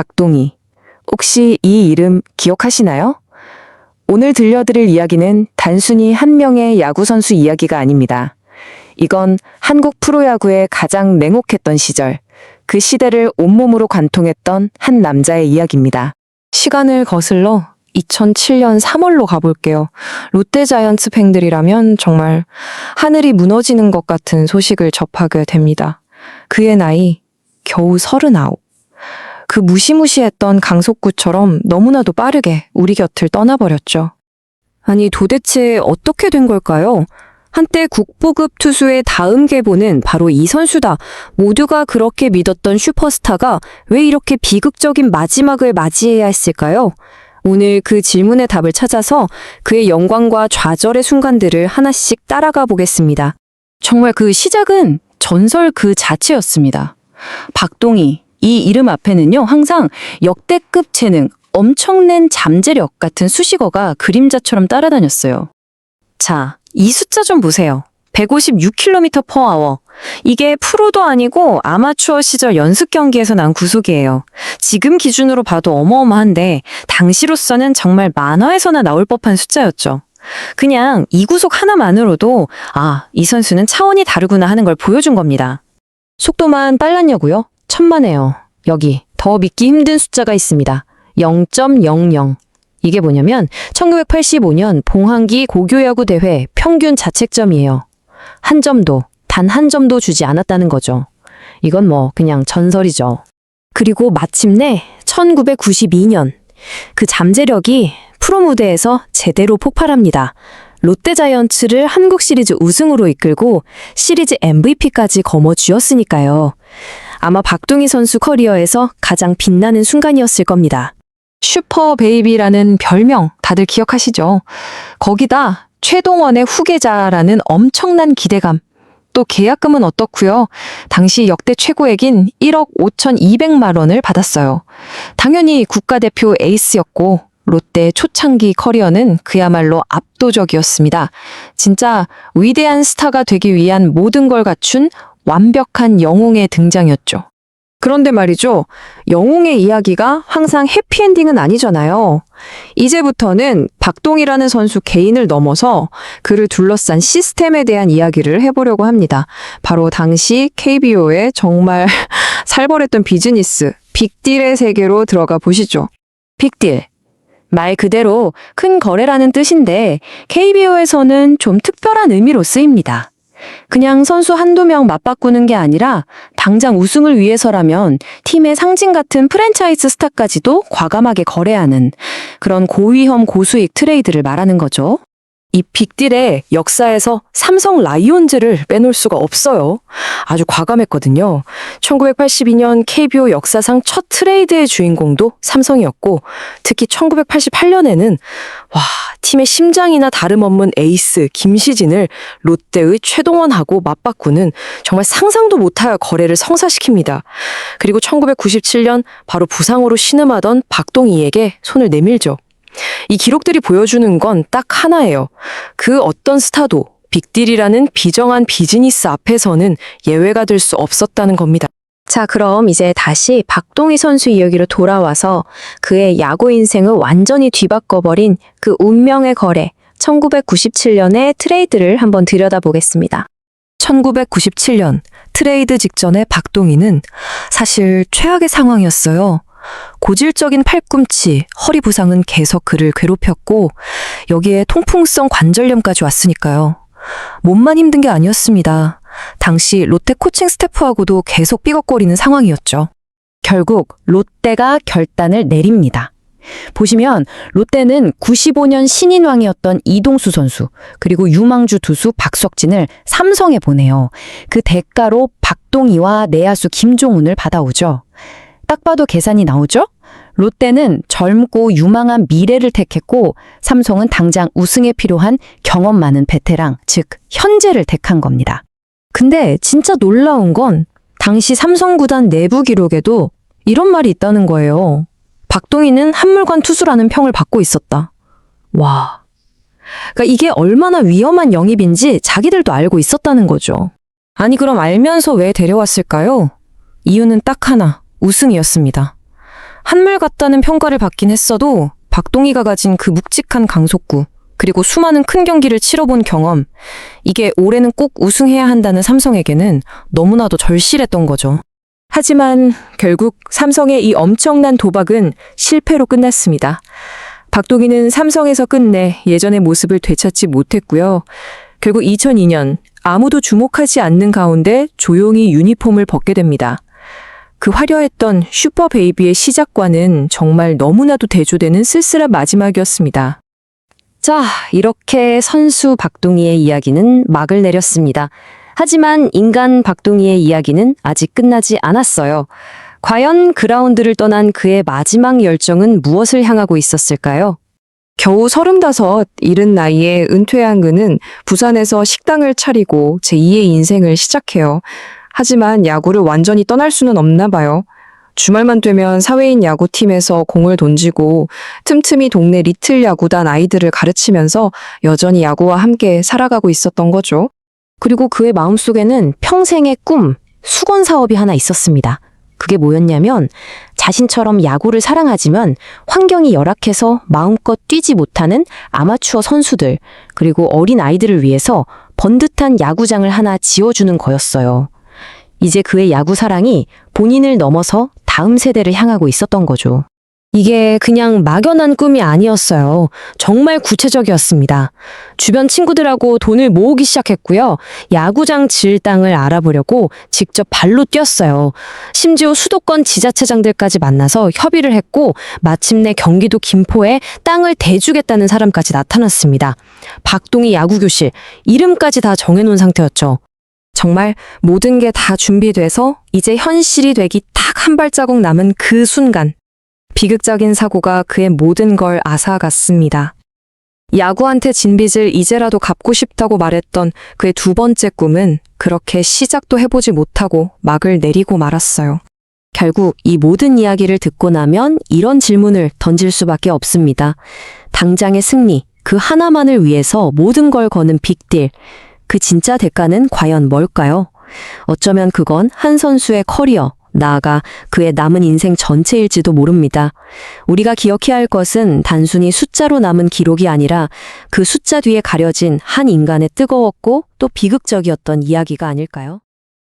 박동희. 혹시 이 이름 기억하시나요? 오늘 들려드릴 이야기는 단순히 한 명의 야구선수 이야기가 아닙니다. 이건 한국 프로야구의 가장 냉혹했던 시절, 그 시대를 온몸으로 관통했던 한 남자의 이야기입니다. 시간을 거슬러 2007년 3월로 가볼게요. 롯데자이언츠 팬들이라면 정말 하늘이 무너지는 것 같은 소식을 접하게 됩니다. 그의 나이 겨우 39. 그 무시무시했던 강속구처럼 너무나도 빠르게 우리 곁을 떠나버렸죠. 아니 도대체 어떻게 된 걸까요? 한때 국보급 투수의 다음 계보는 바로 이 선수다. 모두가 그렇게 믿었던 슈퍼스타가 왜 이렇게 비극적인 마지막을 맞이해야 했을까요? 오늘 그 질문의 답을 찾아서 그의 영광과 좌절의 순간들을 하나씩 따라가 보겠습니다. 정말 그 시작은 전설 그 자체였습니다. 박동희, 이 이름 앞에는요, 항상 역대급 재능, 엄청난 잠재력 같은 수식어가 그림자처럼 따라다녔어요. 자, 이 숫자 좀 보세요. 156km/h. 이게 프로도 아니고 아마추어 시절 연습 경기에서 난 구속이에요. 지금 기준으로 봐도 어마어마한데 당시로서는 정말 만화에서나 나올 법한 숫자였죠. 그냥 이 구속 하나만으로도 이 선수는 차원이 다르구나 하는 걸 보여준 겁니다. 속도만 빨랐냐고요? 천만에요. 여기 더 믿기 힘든 숫자가 있습니다. 0.00. 이게 뭐냐면 1985년 봉황기 고교야구 대회 평균 자책점이에요. 한 점도, 단 한 점도 주지 않았다는 거죠. 이건 뭐 그냥 전설이죠. 그리고 마침내 1992년 그 잠재력이 프로 무대에서 제대로 폭발합니다. 롯데자이언츠를 한국 시리즈 우승으로 이끌고 시리즈 MVP까지 거머쥐었으니까요. 아마 박동희 선수 커리어에서 가장 빛나는 순간이었을 겁니다. 슈퍼 베이비라는 별명 다들 기억하시죠? 거기다 최동원의 후계자라는 엄청난 기대감. 또 계약금은 어떻고요? 당시 역대 최고액인 1억 5,200만 원을 받았어요. 당연히 국가대표 에이스였고 롯데 초창기 커리어는 그야말로 압도적이었습니다. 진짜 위대한 스타가 되기 위한 모든 걸 갖춘 완벽한 영웅의 등장이었죠. 그런데 말이죠. 영웅의 이야기가 항상 해피엔딩은 아니잖아요. 이제부터는 박동희라는 선수 개인을 넘어서 그를 둘러싼 시스템에 대한 이야기를 해보려고 합니다. 바로 당시 KBO의 정말 살벌했던 비즈니스, 빅딜의 세계로 들어가 보시죠. 빅딜. 말 그대로 큰 거래라는 뜻인데 KBO에서는 좀 특별한 의미로 쓰입니다. 그냥 선수 한두 명 맞바꾸는 게 아니라 당장 우승을 위해서라면 팀의 상징 같은 프랜차이즈 스타까지도 과감하게 거래하는 그런 고위험 고수익 트레이드를 말하는 거죠. 이 빅딜의 역사에서 삼성 라이온즈를 빼놓을 수가 없어요. 아주 과감했거든요. 1982년 KBO 역사상 첫 트레이드의 주인공도 삼성이었고 특히 1988년에는 팀의 심장이나 다름없는 에이스 김시진을 롯데의 최동원하고 맞바꾸는 정말 상상도 못할 거래를 성사시킵니다. 그리고 1997년 바로 부상으로 신음하던 박동희에게 손을 내밀죠. 이 기록들이 보여주는 건 딱 하나예요. 그 어떤 스타도 빅딜이라는 비정한 비즈니스 앞에서는 예외가 될 수 없었다는 겁니다. 자, 그럼 이제 다시 박동희 선수 이야기로 돌아와서 그의 야구 인생을 완전히 뒤바꿔버린 그 운명의 거래, 1997년의 트레이드를 한번 들여다보겠습니다. 1997년 트레이드 직전의 박동희는 사실 최악의 상황이었어요. 고질적인 팔꿈치, 허리 부상은 계속 그를 괴롭혔고 여기에 통풍성 관절염까지 왔으니까요. 몸만 힘든 게 아니었습니다. 당시 롯데 코칭 스태프하고도 계속 삐걱거리는 상황이었죠. 결국 롯데가 결단을 내립니다. 보시면 롯데는 95년 신인왕이었던 이동수 선수 그리고 유망주 투수 박석진을 삼성에 보내요. 그 대가로 박동희와 내야수 김종훈을 받아오죠. 딱 봐도 계산이 나오죠? 롯데는 젊고 유망한 미래를 택했고 삼성은 당장 우승에 필요한 경험 많은 베테랑, 즉 현재를 택한 겁니다. 근데 진짜 놀라운 건 당시 삼성 구단 내부 기록에도 이런 말이 있다는 거예요. 박동희는 한물간 투수라는 평을 받고 있었다. 와. 그러니까 이게 얼마나 위험한 영입인지 자기들도 알고 있었다는 거죠. 아니 그럼 알면서 왜 데려왔을까요? 이유는 딱 하나. 우승이었습니다. 한물 같다는 평가를 받긴 했어도 박동희가 가진 그 묵직한 강속구, 그리고 수많은 큰 경기를 치러본 경험, 이게 올해는 꼭 우승해야 한다는 삼성에게는 너무나도 절실했던 거죠. 하지만 결국 삼성의 이 엄청난 도박은 실패로 끝났습니다. 박동희는 삼성에서 끝내 예전의 모습을 되찾지 못했고요. 결국 2002년 아무도 주목하지 않는 가운데 조용히 유니폼을 벗게 됩니다. 그 화려했던 슈퍼베이비의 시작과는 정말 너무나도 대조되는 쓸쓸한 마지막이었습니다. 자, 이렇게 선수 박동희의 이야기는 막을 내렸습니다. 하지만 인간 박동희의 이야기는 아직 끝나지 않았어요. 과연 그라운드를 떠난 그의 마지막 열정은 무엇을 향하고 있었을까요? 겨우 35, 이른 나이에 은퇴한 그는 부산에서 식당을 차리고 제2의 인생을 시작해요. 하지만 야구를 완전히 떠날 수는 없나 봐요. 주말만 되면 사회인 야구팀에서 공을 던지고 틈틈이 동네 리틀 야구단 아이들을 가르치면서 여전히 야구와 함께 살아가고 있었던 거죠. 그리고 그의 마음속에는 평생의 꿈, 수건 사업이 하나 있었습니다. 그게 뭐였냐면 자신처럼 야구를 사랑하지만 환경이 열악해서 마음껏 뛰지 못하는 아마추어 선수들, 그리고 어린 아이들을 위해서 번듯한 야구장을 하나 지어주는 거였어요. 이제 그의 야구 사랑이 본인을 넘어서 다음 세대를 향하고 있었던 거죠. 이게 그냥 막연한 꿈이 아니었어요. 정말 구체적이었습니다. 주변 친구들하고 돈을 모으기 시작했고요. 야구장 지을 땅을 알아보려고 직접 발로 뛰었어요. 심지어 수도권 지자체장들까지 만나서 협의를 했고 마침내 경기도 김포에 땅을 대주겠다는 사람까지 나타났습니다. 박동희 야구교실, 이름까지 다 정해놓은 상태였죠. 정말 모든 게 다 준비돼서 이제 현실이 되기 딱 한 발자국 남은 그 순간, 비극적인 사고가 그의 모든 걸 앗아갔습니다. 야구한테 진 빚을 이제라도 갚고 싶다고 말했던 그의 두 번째 꿈은 그렇게 시작도 해보지 못하고 막을 내리고 말았어요. 결국 이 모든 이야기를 듣고 나면 이런 질문을 던질 수밖에 없습니다. 당장의 승리, 그 하나만을 위해서 모든 걸 거는 빅딜. 그 진짜 대가는 과연 뭘까요? 어쩌면 그건 한 선수의 커리어, 나아가 그의 남은 인생 전체일지도 모릅니다. 우리가 기억해야 할 것은 단순히 숫자로 남은 기록이 아니라 그 숫자 뒤에 가려진 한 인간의 뜨거웠고 또 비극적이었던 이야기가 아닐까요?